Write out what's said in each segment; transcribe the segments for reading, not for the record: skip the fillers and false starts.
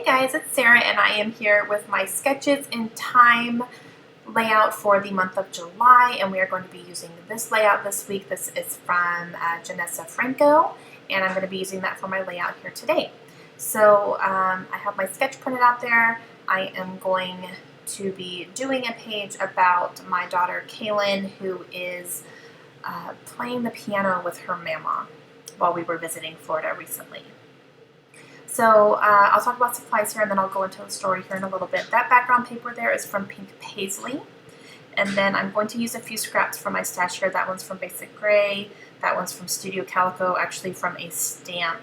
guys, it's Sarah and I am here with my Sketches in Time layout for the month of July, and we are going to be using this layout this week. This is from Janessa Franco, and I'm going to be using that for my layout here today. So I have my sketch printed out there. I am going to be doing a page about my daughter Kaylin, who is playing the piano with her mama while we were visiting Florida recently. So I'll talk about supplies here and then I'll go into the story here in a little bit. That background paper there is from Pink Paisley. And then I'm going to use a few scraps from my stash here. That one's from Basic Gray. That one's from Studio Calico, actually from a stamp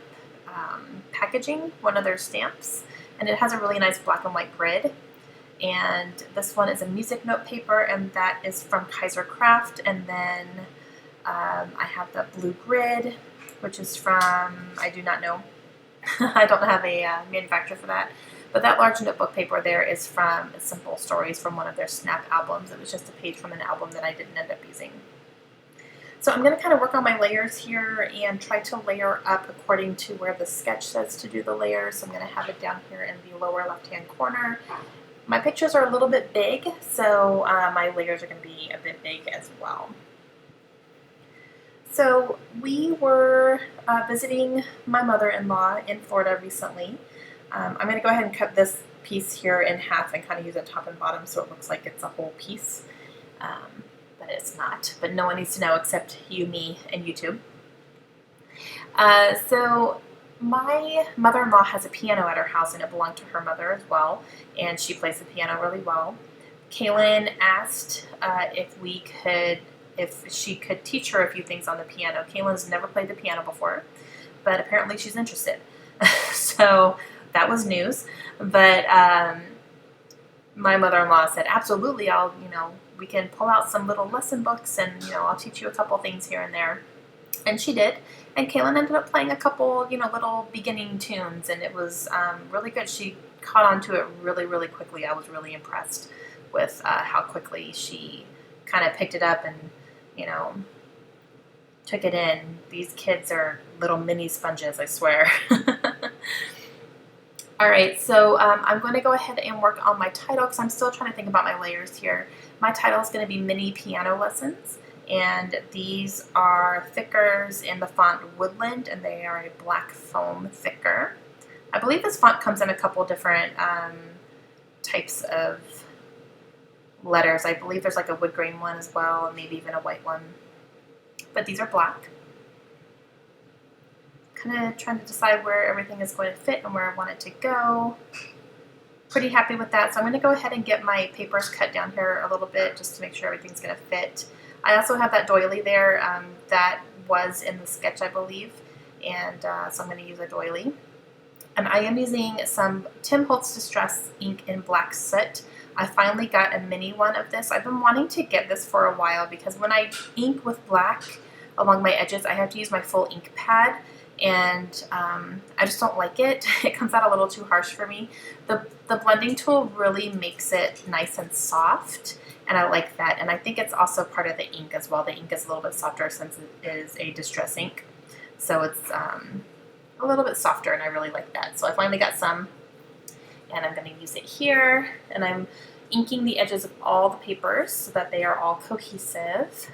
packaging, one of their stamps. And it has a really nice black and white grid. And this one is a music note paper, and that is from Kaiser Craft. And then I have the blue grid, which is from, I do not know. I don't have a manufacturer for that. But that large notebook paper there is from Simple Stories from one of their Snap albums. It was just a page from an album that I didn't end up using. So I'm going to kind of work on my layers here and try to layer up according to where the sketch says to do the layers. So I'm going to have it down here in the lower left-hand corner. My pictures are a little bit big, so my layers are going to be a bit big as well. So we were visiting my mother-in-law in Florida recently. I'm going to go ahead and cut this piece here in half and kind of use it top and bottom so it looks like it's a whole piece. But it's not. But no one needs to know except you, me, and YouTube. So my mother-in-law has a piano at her house, and it belonged to her mother as well, and she plays the piano really well. Kaylin asked if she could teach her a few things on the piano. Kaylin's never played the piano before, but apparently she's interested. So that was news. But my mother-in-law said, absolutely, we can pull out some little lesson books and, I'll teach you a couple things here and there. And she did. And Kaylin ended up playing a couple, little beginning tunes, and it was really good. She caught on to it really, really quickly. I was really impressed with how quickly she kind of picked it up and took it in. These kids are little mini sponges, I swear. All right, so I'm going to go ahead and work on my title because I'm still trying to think about my layers here. My title is going to be Mini Piano Lessons, and these are thickers in the font Woodland, and they are a black foam thicker. I believe this font comes in a couple different types of letters. I believe there's like a wood grain one as well, and maybe even a white one. But these are black. Kind of trying to decide where everything is going to fit and where I want it to go. Pretty happy with that. So I'm going to go ahead and get my papers cut down here a little bit just to make sure everything's going to fit. I also have that doily there. That was in the sketch, I believe. And so I'm going to use a doily. And I am using some Tim Holtz Distress ink in Black Soot. I finally got a mini one of this. I've been wanting to get this for a while because when I ink with black along my edges, I have to use my full ink pad, and I just don't like it. It comes out a little too harsh for me. The blending tool really makes it nice and soft, and I like that. And I think it's also part of the ink as well. The ink is a little bit softer since it is a distress ink. So it's a little bit softer, and I really like that. So I finally got some, and I'm going to use it here, and I'm inking the edges of all the papers so that they are all cohesive.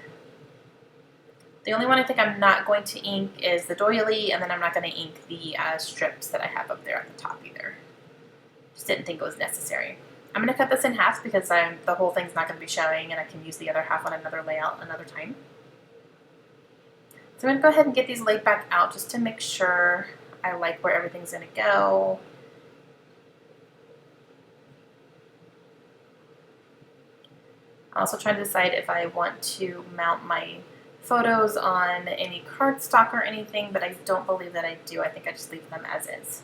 The only one I think I'm not going to ink is the doily, and then I'm not going to ink the strips that I have up there at the top either. Just didn't think it was necessary. I'm going to cut this in half because the whole thing's not going to be showing, and I can use the other half on another layout another time. So I'm going to go ahead and get these laid back out just to make sure I like where everything's going to go. I'm also trying to decide if I want to mount my photos on any cardstock or anything, but I don't believe that I do. I think I just leave them as is.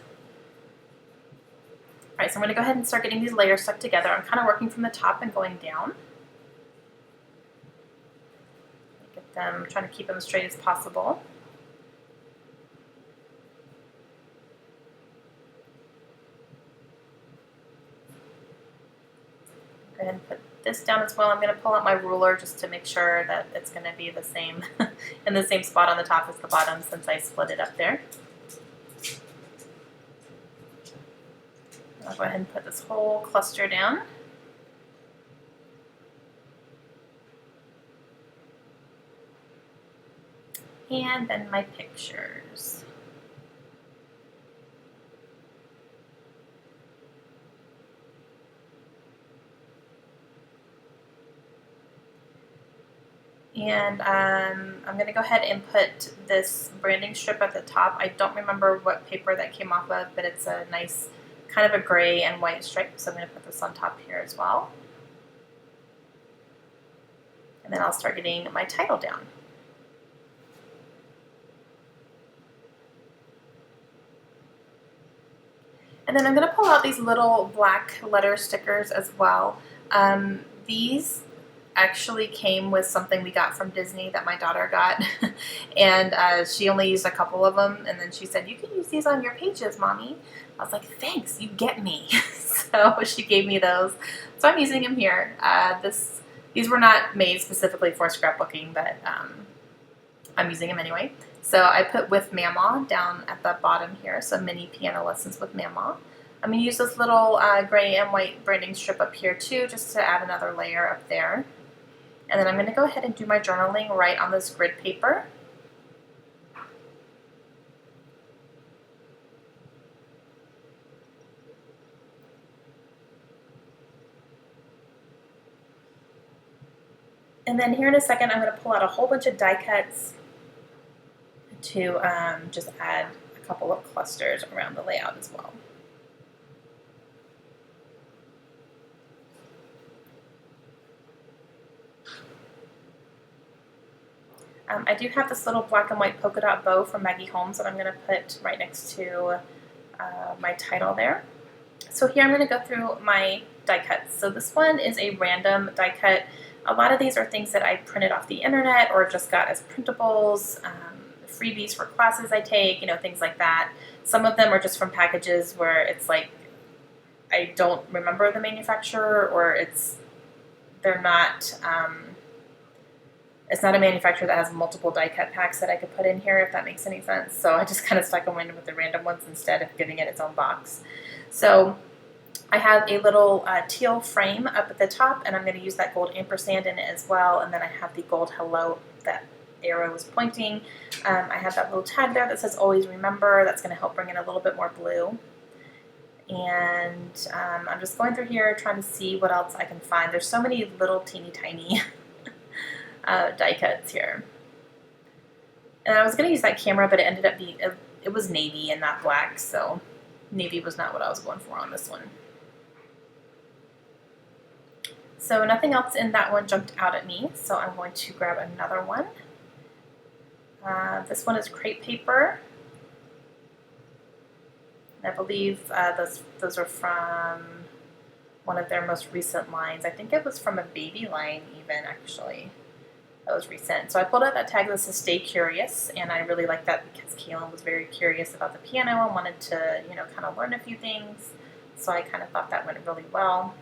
All right, so I'm going to go ahead and start getting these layers stuck together. I'm kind of working from the top and going down. Get them, trying to keep them as straight as possible. Go ahead and put this down as well. I'm going to pull out my ruler just to make sure that it's going to be the same in the same spot on the top as the bottom since I split it up there. I'll go ahead and put this whole cluster down. And then my pictures. And I'm going to go ahead and put this branding strip at the top. I don't remember what paper that came off of, but it's a nice kind of a gray and white stripe, so I'm going to put this on top here as well. And then I'll start getting my title down. And then I'm going to pull out these little black letter stickers as well. These actually came with something we got from Disney that my daughter got. And she only used a couple of them. And then she said, "You can use these on your pages, Mommy." I was like, "Thanks, you get me." So she gave me those. So I'm using them here. These were not made specifically for scrapbooking, but I'm using them anyway. So I put "with Mama" down at the bottom here, so mini piano lessons with Mama. I'm going to use this little gray and white branding strip up here too, just to add another layer up there. And then I'm going to go ahead and do my journaling right on this grid paper. And then here in a second, I'm going to pull out a whole bunch of die cuts to just add a couple of clusters around the layout as well. I do have this little black and white polka dot bow from Maggie Holmes that I'm going to put right next to my title there. So here I'm going to go through my die cuts. So this one is a random die cut. A lot of these are things that I printed off the internet or just got as printables, freebies for classes I take, things like that. Some of them are just from packages where it's like I don't remember the manufacturer, or they're not. It's not a manufacturer that has multiple die cut packs that I could put in here, if that makes any sense. So I just kind of stuck them in with the random ones instead of giving it its own box. So I have a little teal frame up at the top, and I'm going to use that gold ampersand in it as well. And then I have the gold hello that arrow is pointing. I have that little tag there that says always remember. That's going to help bring in a little bit more blue. And I'm just going through here trying to see what else I can find. There's so many little teeny tiny die cuts here. And I was going to use that camera, but it ended up being, it was navy and not black, so navy was not what I was going for on this one. So nothing else in that one jumped out at me, so I'm going to grab another one. This one is crepe paper. I believe those are from one of their most recent lines. I think it was from a baby line even, actually. That was recent. So I pulled out that tag that says "Stay Curious," and I really like that because Kaylin was very curious about the piano and wanted to, kind of learn a few things. So I kind of thought that went really well.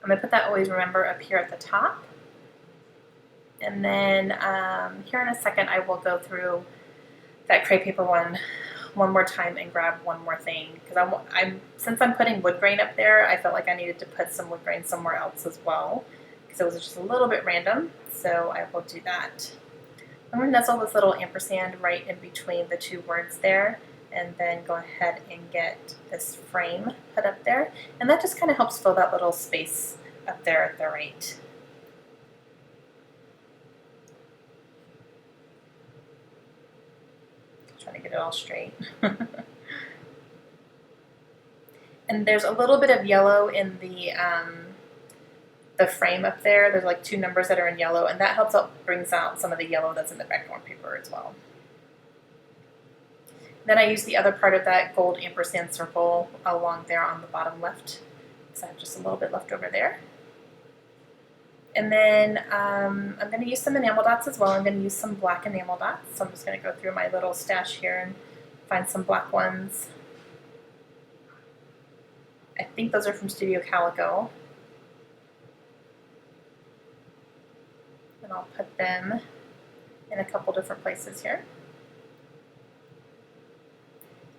I'm going to put that always remember up here at the top. And then here in a second, I will go through that crepe paper one more time and grab one more thing, because since I'm putting wood grain up there, I felt like I needed to put some wood grain somewhere else as well, because it was just a little bit random. So I will do that. I'm going to nuzzle this little ampersand right in between the two words there, and then go ahead and get this frame put up there, and that just kind of helps fill that little space up there at the right. Trying to get it all straight. And there's a little bit of yellow in the frame up there. There's like 2 numbers that are in yellow, and that brings out some of the yellow that's in the background paper as well. Then I use the other part of that gold ampersand circle along there on the bottom left, so I have just a little bit left over there. And then I'm going to use some enamel dots as well. I'm going to use some black enamel dots. So I'm just going to go through my little stash here and find some black ones. I think those are from Studio Calico. And I'll put them in a couple different places here.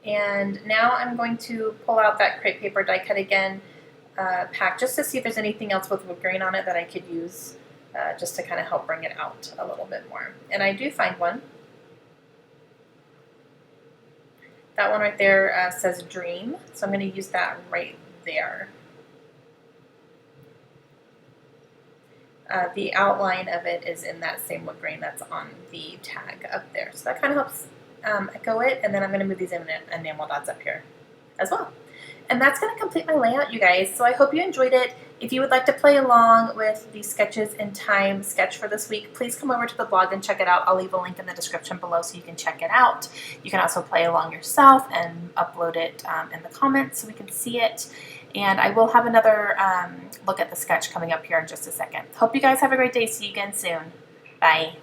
And now I'm going to pull out that crepe paper die cut again pack just to see if there's anything else with wood grain on it that I could use just to kind of help bring it out a little bit more. And I do find one. That one right there says Dream, so I'm going to use that right there. The outline of it is in that same wood grain that's on the tag up there. So that kind of helps echo it, and then I'm going to move these enamel dots up here as well. And that's going to complete my layout, you guys. So I hope you enjoyed it. If you would like to play along with the Sketches in Thyme sketch for this week, please come over to the blog and check it out. I'll leave a link in the description below so you can check it out. You can also play along yourself and upload it in the comments so we can see it. And I will have another look at the sketch coming up here in just a second. Hope you guys have a great day. See you again soon. Bye.